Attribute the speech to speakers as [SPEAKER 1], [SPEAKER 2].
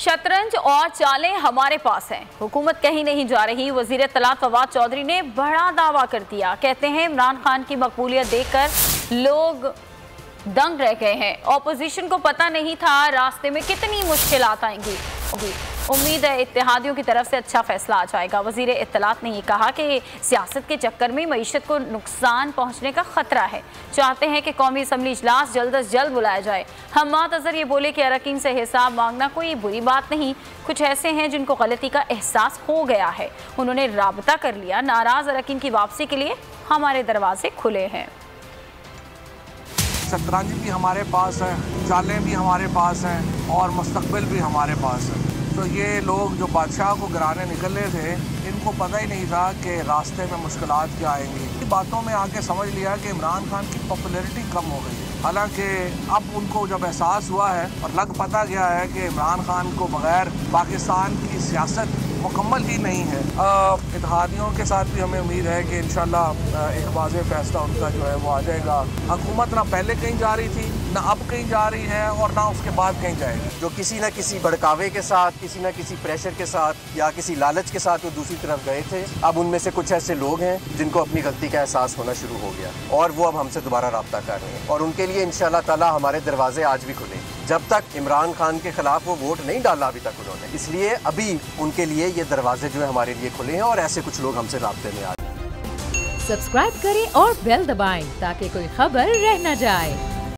[SPEAKER 1] शतरंज और चालें हमारे पास हैं, हुकूमत कहीं नहीं जा रही। वजीर इत्तलात फवाद चौधरी ने बड़ा दावा कर दिया। कहते हैं इमरान खान की मकबूलियत देखकर लोग दंग रह गए हैं। ऑपोजिशन को पता नहीं था रास्ते में कितनी मुश्किलात आएंगी। उम्मीद है इत्तेहादियों की तरफ से अच्छा फैसला आ जाएगा। वजीर इत्तलात ने यह कहा कि सियासत के चक्कर में मईशत को नुकसान पहुंचने का खतरा है। चाहते हैं कि कौमी असम्बली इजलास जल्द अज जल्द बुलाया जाए। हम्माद अजहर ये बोले कि अरकान से हिसाब मांगना कोई बुरी बात नहीं, कुछ ऐसे हैं जिनको गलती का एहसास हो गया है, उन्होंने राबता कर लिया। नाराज अरकान की वापसी के लिए हमारे दरवाजे खुले हैं।
[SPEAKER 2] शतरंज भी हमारे पास है, चालें भी हमारे पास हैं और मुस्तकबिल भी हमारे पास है। तो ये लोग जो बादशाह को गिराने निकले थे, इनको पता ही नहीं था कि रास्ते में मुश्किलात क्या आएंगी। बातों में आके समझ लिया कि इमरान खान की पॉपुलैरिटी कम हो गई है। हालांकि अब उनको जब एहसास हुआ है और लग पता गया है कि इमरान खान को बगैर पाकिस्तान की सियासत मुकम्मल ही नहीं है। इत्तेहादियों के साथ भी हमें उम्मीद है कि इंशाल्लाह एक वाज़ेह फैसला उनका जो है वो आ जाएगा। हुकूमत ना पहले कहीं जा रही थी, ना अब कहीं जा रही है और ना उसके बाद कहीं जाएगी।
[SPEAKER 3] जो किसी न किसी भड़कावे के साथ, किसी न किसी प्रेशर के साथ या किसी लालच के साथ वो दूसरी तरफ गए थे, अब उनमें से कुछ ऐसे लोग हैं जिनको अपनी गलती का एहसास होना शुरू हो गया और वो अब हमसे दोबारा रब्ता कर रहे हैं और उनके लिए इंशाल्लाह ताला हमारे दरवाजे आज भी खुले। जब तक इमरान खान के खिलाफ वो वोट नहीं डाला अभी तक उन्होंने, इसलिए अभी उनके लिए ये दरवाजे जो है हमारे लिए खुले हैं और ऐसे कुछ लोग हमसे राब्ते में आ जाए।
[SPEAKER 4] सब्सक्राइब करें और बेल दबाएं ताकि कोई खबर रह न जाए।